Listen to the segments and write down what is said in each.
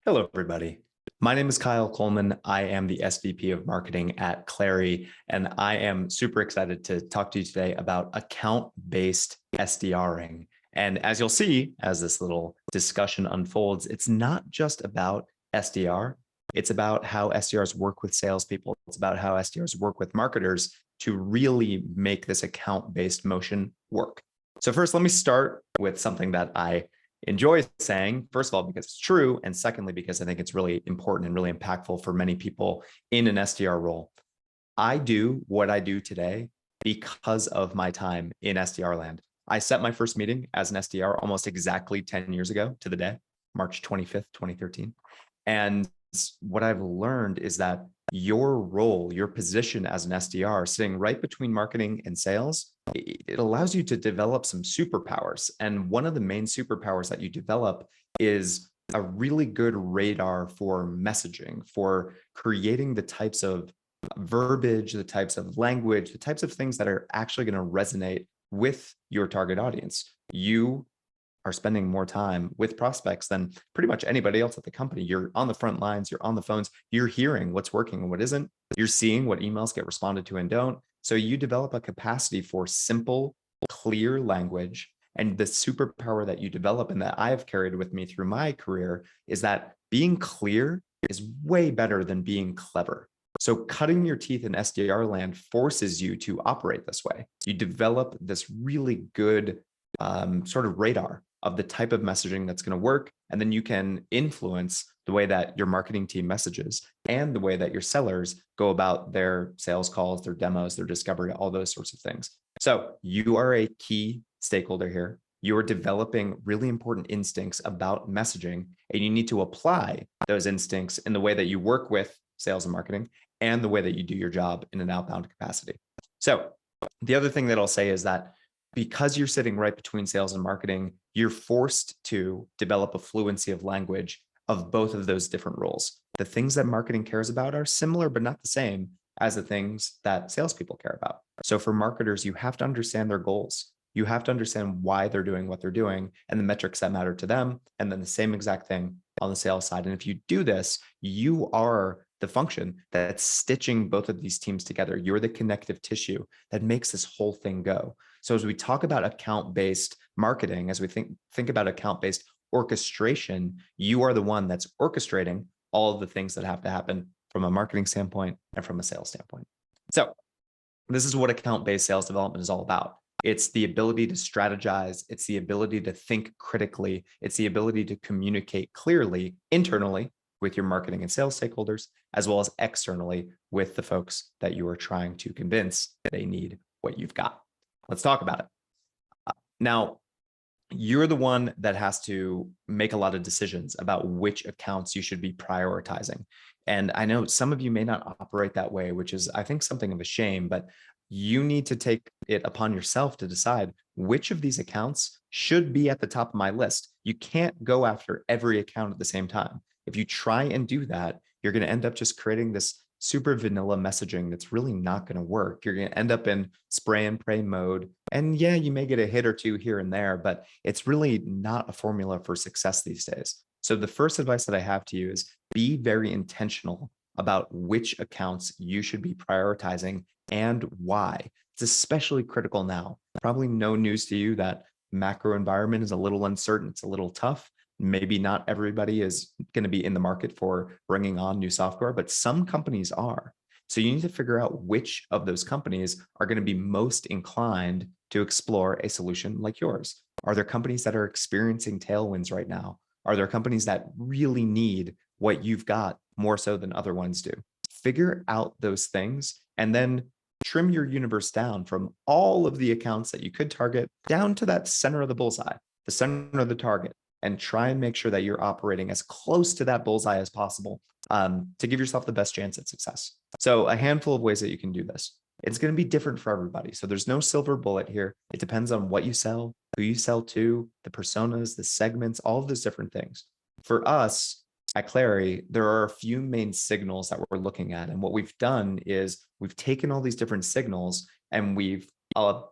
Hello, everybody. My name is Kyle Coleman. I am the SVP of Marketing at Clary, and I am super excited to talk to you today about account-based SDRing. And as you'll see, as this little discussion unfolds, it's not just about SDR. It's about how SDRs work with salespeople. It's about how SDRs work with marketers to really make this account-based motion work. So first, let me start with something that I enjoy saying, first of all, because it's true, and secondly, because I think it's really important and really impactful for many people in an SDR role. I do what I do today because of my time in SDR land. I set my first meeting as an SDR almost exactly 10 years ago to the day, March 25th, 2013. And what I've learned is that your role, your position as an SDR, sitting right between marketing and sales, it allows you to develop some superpowers. And one of the main superpowers that you develop is a really good radar for messaging, for creating the types of verbiage, the types of language, the types of things that are actually going to resonate with your target audience. You are spending more time with prospects than pretty much anybody else at the company. You're on the front lines, you're on the phones, you're hearing what's working and what isn't, you're seeing what emails get responded to and don't. So you develop a capacity for simple, clear language. And the superpower that you develop and that I've carried with me through my career is that being clear is way better than being clever. So cutting your teeth in SDR land forces you to operate this way. You develop this really good sort of radar of the type of messaging that's going to work. And then you can influence the way that your marketing team messages and the way that your sellers go about their sales calls, their demos, their discovery, all those sorts of things. So you are a key stakeholder here. You are developing really important instincts about messaging, and you need to apply those instincts in the way that you work with sales and marketing and the way that you do your job in an outbound capacity. So the other thing that I'll say is that because you're sitting right between sales and marketing, you're forced to develop a fluency of language of both of those different roles. The things that marketing cares about are similar, but not the same as the things that salespeople care about. So for marketers, you have to understand their goals. You have to understand why they're doing what they're doing and the metrics that matter to them. And then the same exact thing on the sales side. And if you do this, you are the function that's stitching both of these teams together. You're the connective tissue that makes this whole thing go. So as we talk about account-based marketing, as we think about account-based orchestration, you are the one that's orchestrating all of the things that have to happen from a marketing standpoint and from a sales standpoint. So this is what account-based sales development is all about. It's the ability to strategize. It's the ability to think critically. It's the ability to communicate clearly internally with your marketing and sales stakeholders, as well as externally with the folks that you are trying to convince that they need what you've got. Let's talk about it. Now, you're the one that has to make a lot of decisions about which accounts you should be prioritizing. And I know some of you may not operate that way, which is, I think, something of a shame, but you need to take it upon yourself to decide which of these accounts should be at the top of my list. You can't go after every account at the same time. If you try and do that, you're going to end up just creating this super vanilla messaging that's really not going to work. You're going to end up in spray and pray mode. And yeah, you may get a hit or two here and there, but it's really not a formula for success these days. So the first advice that I have to you is be very intentional about which accounts you should be prioritizing and why. It's especially critical now. Probably no news to you that macro environment is a little uncertain. It's a little tough. Maybe not everybody is going to be in the market for bringing on new software, but some companies are. So you need to figure out which of those companies are going to be most inclined to explore a solution like yours. Are there companies that are experiencing tailwinds right now? Are there companies that really need what you've got more so than other ones do? Figure out those things and then trim your universe down from all of the accounts that you could target down to that center of the bullseye, the center of the target, and try and make sure that you're operating as close to that bullseye as possible to give yourself the best chance at success. So a handful of ways that you can do this. It's going to be different for everybody. So there's no silver bullet here. It depends on what you sell, who you sell to, the personas, the segments, all of those different things. For us at Clary, there are a few main signals that we're looking at. And what we've done is we've taken all these different signals and we've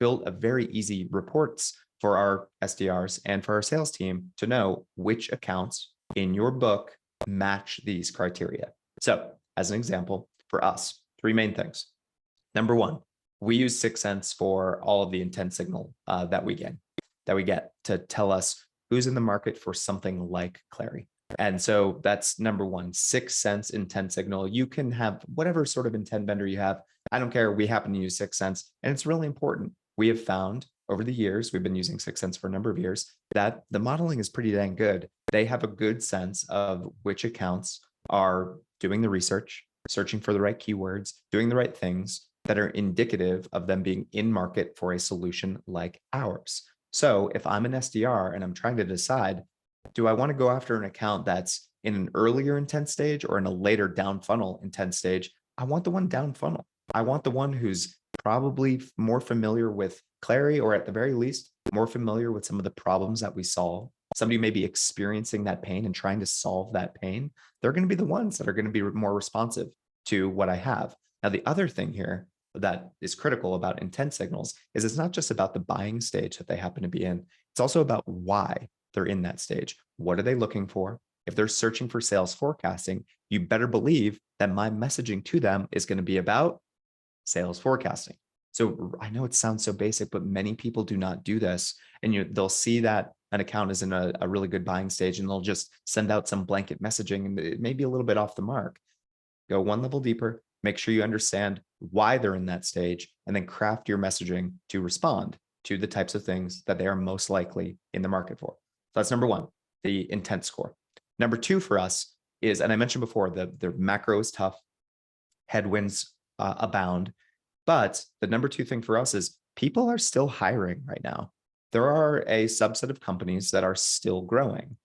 built a very easy reports for our SDRs and for our sales team to know which accounts in your book match these criteria. So as an example, for us, three main things. Number one, we use 6sense for all of the intent signal that we get to tell us who's in the market for something like Clary. And so that's number one, 6sense intent signal. You can have whatever sort of intent vendor you have. I don't care. We happen to use 6sense, and it's really important. We have found over the years, we've been using 6sense for a number of years, that the modeling is pretty dang good. They have a good sense of which accounts are doing the research, searching for the right keywords, doing the right things that are indicative of them being in market for a solution like ours. So if I'm an SDR and I'm trying to decide, do I want to go after an account that's in an earlier intent stage or in a later down funnel intent stage? I want the one down funnel. I want the one who's probably more familiar with Clary, or at the very least, more familiar with some of the problems that we solve. Somebody may be experiencing that pain and trying to solve that pain. They're going to be the ones that are going to be more responsive to what I have. Now, the other thing here that is critical about intent signals is it's not just about the buying stage that they happen to be in. It's also about why they're in that stage. What are they looking for? If they're searching for sales forecasting, you better believe that my messaging to them is going to be about sales forecasting. So I know it sounds so basic, but many people do not do this. And they'll see that an account is in a really good buying stage and they'll just send out some blanket messaging, and it may be a little bit off the mark. Go one level deeper, make sure you understand why they're in that stage, and then craft your messaging to respond to the types of things that they are most likely in the market for. So that's number one, the intent score. Number two for us is, and I mentioned before, the macro is tough, headwinds abound, but the number two thing for us is people are still hiring right now. There are a subset of companies that are still growing.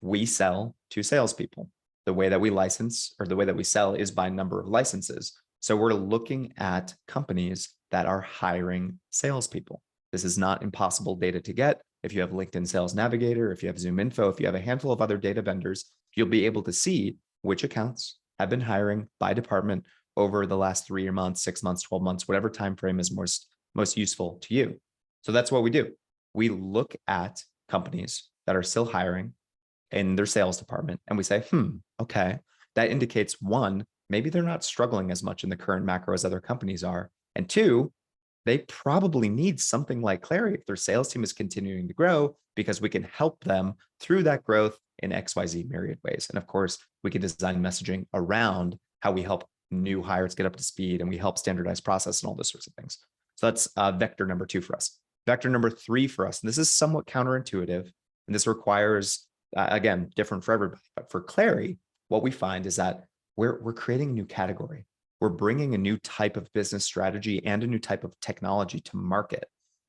We sell to salespeople. The way that we license or the way that we sell is by number of licenses. So we're looking at companies that are hiring salespeople. This is not impossible data to get. If you have LinkedIn Sales Navigator, if you have Zoom Info, if you have a handful of other data vendors, you'll be able to see which accounts have been hiring by department over the last 3 months, 6 months, 12 months, whatever time frame is most useful to you. So that's what we do. We look at companies that are still hiring in their sales department, and we say, okay, that indicates one, maybe they're not struggling as much in the current macro as other companies are. And two, they probably need something like Clary if their sales team is continuing to grow, because we can help them through that growth in XYZ myriad ways. And of course, we can design messaging around how we help new hires get up to speed, and we help standardize process and all those sorts of things. So that's vector number two for us. Vector number three for us, and this is somewhat counterintuitive, and this requires, again, different for everybody. But for Clary, what we find is that we're creating a new category. We're bringing a new type of business strategy and a new type of technology to market,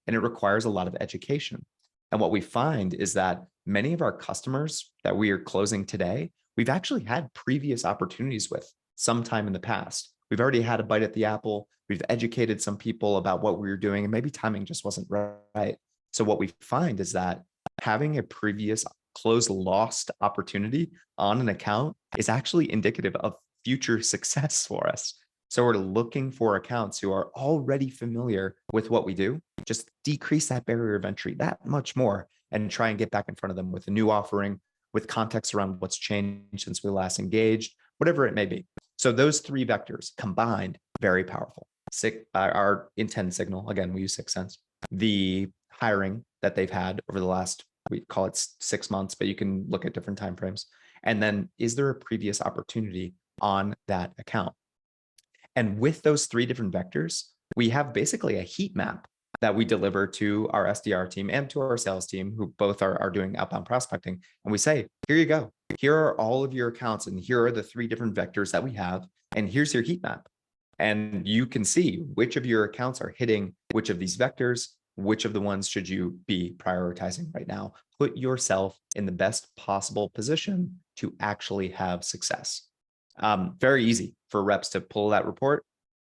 and it requires a lot of education. And what we find is that many of our customers that we are closing today, we've actually had previous opportunities with sometime in the past. We've already had a bite at the apple. We've educated some people about what we were doing, and maybe timing just wasn't right. So what we find is that having a previous close lost opportunity on an account is actually indicative of future success for us. So we're looking for accounts who are already familiar with what we do, just decrease that barrier of entry that much more, and try and get back in front of them with a new offering, with context around what's changed since we last engaged, whatever it may be. So those three vectors combined, very powerful. Our intent signal, again, we use 6sense. The hiring that they've had over the last, we call it 6 months, but you can look at different timeframes. And then, is there a previous opportunity on that account? And with those three different vectors, we have basically a heat map that we deliver to our SDR team and to our sales team, who both are doing outbound prospecting. And we say, here you go. Here are all of your accounts, and here are the three different vectors that we have. And here's your heat map. And you can see which of your accounts are hitting which of these vectors, which of the ones should you be prioritizing right now. Put yourself in the best possible position to actually have success. Very easy for reps to pull that report,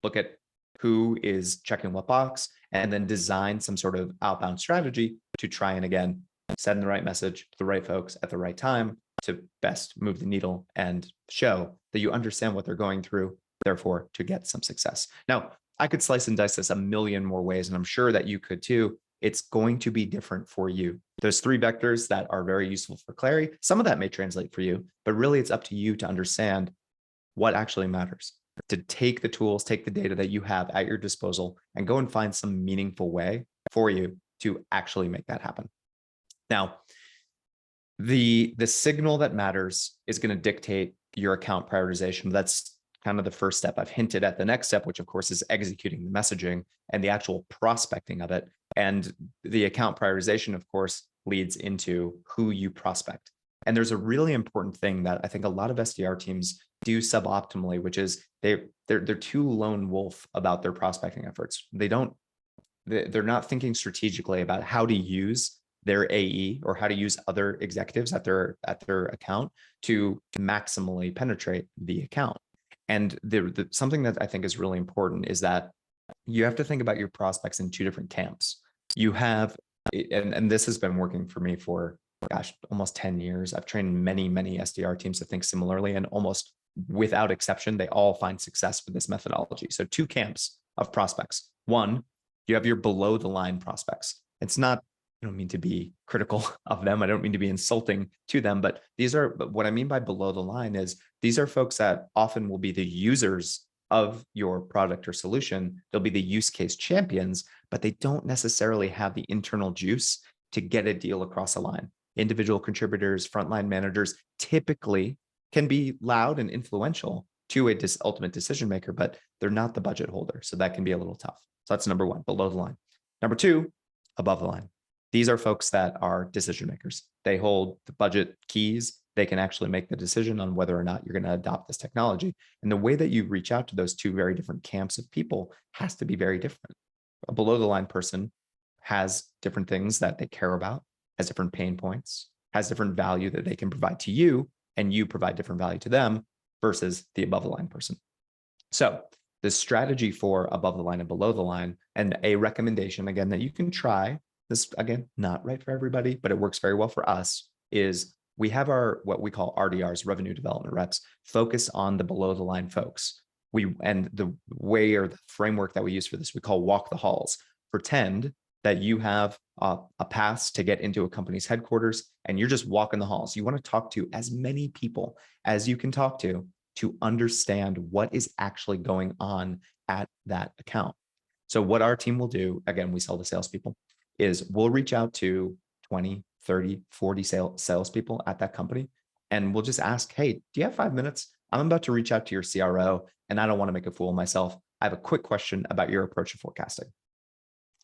look at who is checking what box, and then design some sort of outbound strategy to try and, again, send the right message to the right folks at the right time to best move the needle and show that you understand what they're going through, therefore to get some success. Now, I could slice and dice this a million more ways, and I'm sure that you could too. it's going to be different for you. There's 3 vectors that are very useful for Clary. Some of that may translate for you, but really it's up to you to understand what actually matters, to take the tools, take the data that you have at your disposal and go and find some meaningful way for you to actually make that happen. Now, the signal that matters is going to dictate your account prioritization. That's kind of the first step. I've hinted at the next step, which of course is executing the messaging and the actual prospecting of it. And the account prioritization, of course, leads into who you prospect. And there's a really important thing that I think a lot of SDR teams do suboptimally, which is they're too lone wolf about their prospecting efforts. They're not thinking strategically about how to use their AE or how to use other executives at their account to maximally penetrate the account. And something that I think is really important is that you have to think about your prospects in 2 different camps. You have, and this has been working for me for, gosh, almost 10 years. I've trained many SDR teams to think similarly, and almost without exception, they all find success with this methodology. So 2 camps of prospects. One, you have your below the line prospects. It's not, I don't mean to be critical of them. I don't mean to be insulting to them, but what I mean by below the line is these are folks that often will be the users of your product or solution. They'll be the use case champions, but they don't necessarily have the internal juice to get a deal across a line. Individual contributors, frontline managers typically can be loud and influential to a ultimate decision maker, but they're not the budget holder. So that can be a little tough. So that's number 1, below the line. Number 2, above the line. These are folks that are decision makers. They hold the budget keys. They can actually make the decision on whether or not you're going to adopt this technology. And the way that you reach out to those 2 very different camps of people has to be very different. A below the line person has different things that they care about, has different pain points, has different value that they can provide to you, and you provide different value to them versus the above the line person. So the strategy for above the line and below the line, and a recommendation, again, that you can try, this, again, not right for everybody, but it works very well for us, is we have our, what we call RDRs, revenue development reps, focus on the below the line folks. And the way or the framework that we use for this, we call walk the halls. Pretend that you have a pass to get into a company's headquarters and you're just walking the halls. You want to talk to as many people as you can talk to understand what is actually going on at that account. So what our team will do, again, we sell to salespeople, is we'll reach out to 20, 30, 40 salespeople at that company. And we'll just ask, hey, do you have 5 minutes? I'm about to reach out to your CRO and I don't want to make a fool of myself. I have a quick question about your approach to forecasting.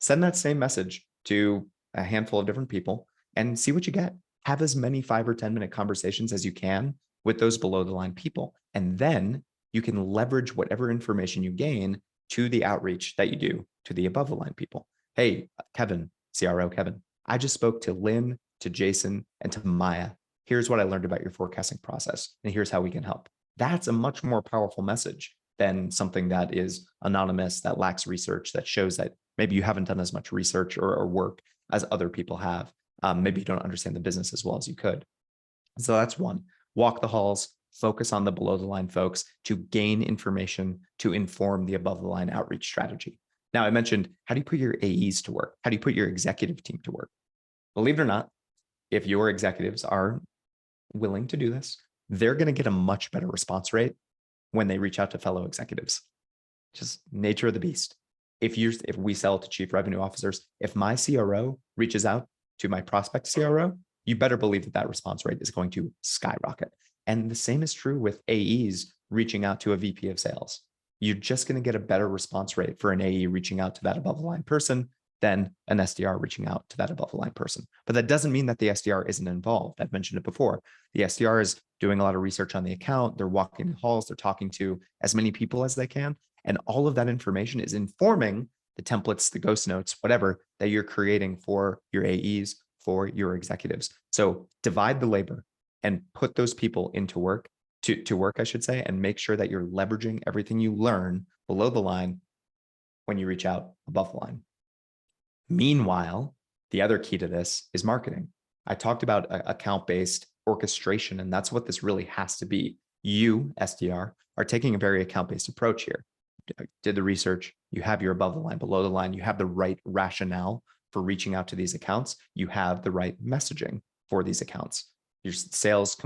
Send that same message to a handful of different people and see what you get. Have as many 5 or 10-minute conversations as you can with those below the line people. And then you can leverage whatever information you gain to the outreach that you do to the above the line people. Hey, Kevin, CRO Kevin, I just spoke to Lynn, to Jason, and to Maya. Here's what I learned about your forecasting process, and here's how we can help. That's a much more powerful message than something that is anonymous, that lacks research, that shows that maybe you haven't done as much research or work as other people have. Maybe you don't understand the business as well as you could. So that's one. Walk the halls, focus on the below the line folks to gain information to inform the above the line outreach strategy. Now, I mentioned, how do you put your AEs to work? How do you put your executive team to work? Believe it or not, if your executives are willing to do this, they're going to get a much better response rate when they reach out to fellow executives. Just nature of the beast. If we sell to chief revenue officers, if my CRO reaches out to my prospect CRO, you better believe that response rate is going to skyrocket. And the same is true with AEs reaching out to a VP of sales. You're just going to get a better response rate for an AE reaching out to that above the line person than an SDR reaching out to that above the line person. But that doesn't mean that the SDR isn't involved. I've mentioned it before. The SDR is doing a lot of research on the account. They're walking the halls. They're talking to as many people as they can. And all of that information is informing the templates, the ghost notes, whatever that you're creating for your AEs, for your executives. So divide the labor and put those people into work, to work, I should say, and make sure that you're leveraging everything you learn below the line when you reach out above the line. Meanwhile, the other key to this is marketing. I talked about account-based orchestration, and that's what this really has to be. You, SDR, are taking a very account-based approach here. Did the research, you have your above the line, below the line, you have the right rationale for reaching out to these accounts, you have the right messaging for these accounts. Your sales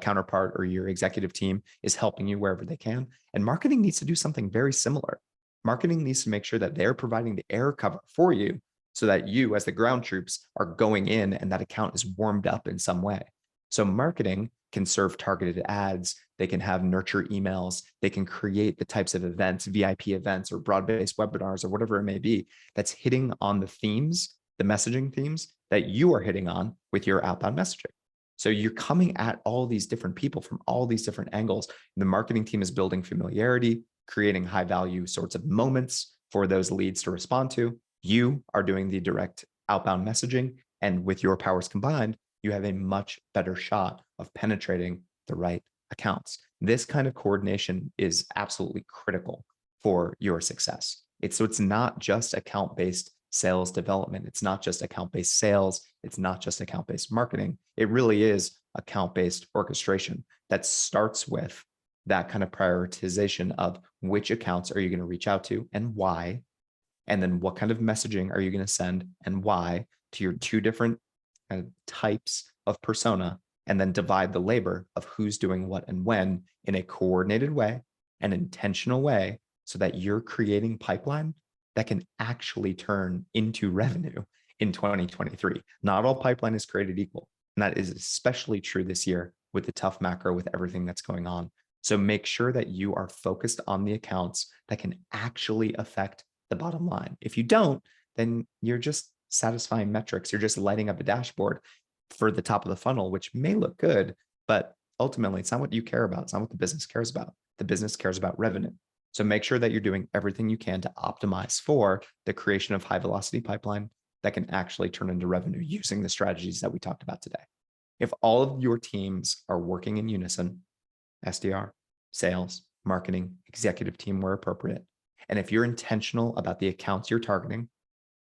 counterpart or your executive team is helping you wherever they can. And marketing needs to do something very similar. Marketing needs to make sure that they're providing the air cover for you so that you, as the ground troops, are going in and that account is warmed up in some way. So marketing can serve targeted ads. They can have nurture emails. They can create the types of events, VIP events or broad-based webinars or whatever it may be that's hitting on the themes, the messaging themes that you are hitting on with your outbound messaging. So you're coming at all these different people from all these different angles. The marketing team is building familiarity, creating high value sorts of moments for those leads to respond to. You are doing the direct outbound messaging. And with your powers combined, you have a much better shot of penetrating the right accounts. This kind of coordination is absolutely critical for your success. It's not just account-based sales development. It's not just account-based sales. It's not just account-based marketing. It really is account-based orchestration that starts with that kind of prioritization of which accounts are you going to reach out to and why, and then what kind of messaging are you going to send and why to your two different types of persona, and then divide the labor of who's doing what and when in a coordinated way, an intentional way, so that you're creating pipeline that can actually turn into revenue in 2023. Not all pipeline is created equal. And that is especially true this year with the tough macro, with everything that's going on. So make sure that you are focused on the accounts that can actually affect the bottom line. If you don't, then you're just satisfying metrics. You're just lighting up a dashboard for the top of the funnel, which may look good, but ultimately it's not what you care about. It's not what the business cares about. The business cares about revenue. So make sure that you're doing everything you can to optimize for the creation of high velocity pipeline that can actually turn into revenue using the strategies that we talked about today. If all of your teams are working in unison, SDR, sales, marketing, executive team where appropriate, and if you're intentional about the accounts you're targeting,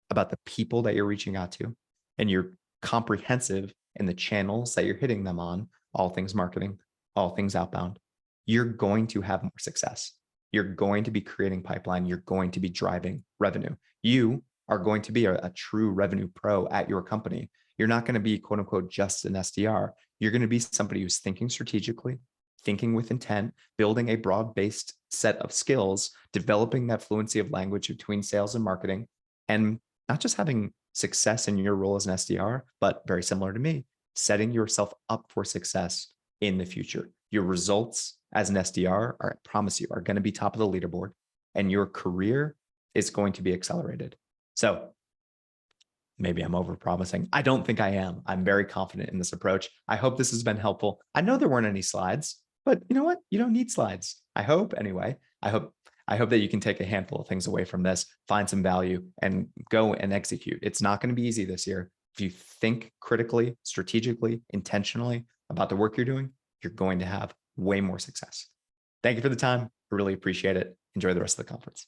about the people that you're reaching out to, and you're comprehensive in the channels that you're hitting them on, all things marketing, all things outbound, you're going to have more success. You're going to be creating pipeline. You're going to be driving revenue. You are going to be a true revenue pro at your company. You're not going to be quote unquote just an SDR. You're going to be somebody who's thinking strategically, thinking with intent, building a broad-based set of skills, developing that fluency of language between sales and marketing, and not just having success in your role as an SDR, but very similar to me, setting yourself up for success in the future. Your results as an SDR are, I promise you, are going to be top of the leaderboard, and your career is going to be accelerated. So maybe I'm overpromising. I don't think I am. I'm very confident in this approach. I hope this has been helpful. I know there weren't any slides, but you know what? You don't need slides. I hope anyway. I hope that you can take a handful of things away from this, find some value, and go and execute. It's not going to be easy this year. If you think critically, strategically, intentionally about the work you're doing, you're going to have way more success. Thank you for the time. I really appreciate it. Enjoy the rest of the conference.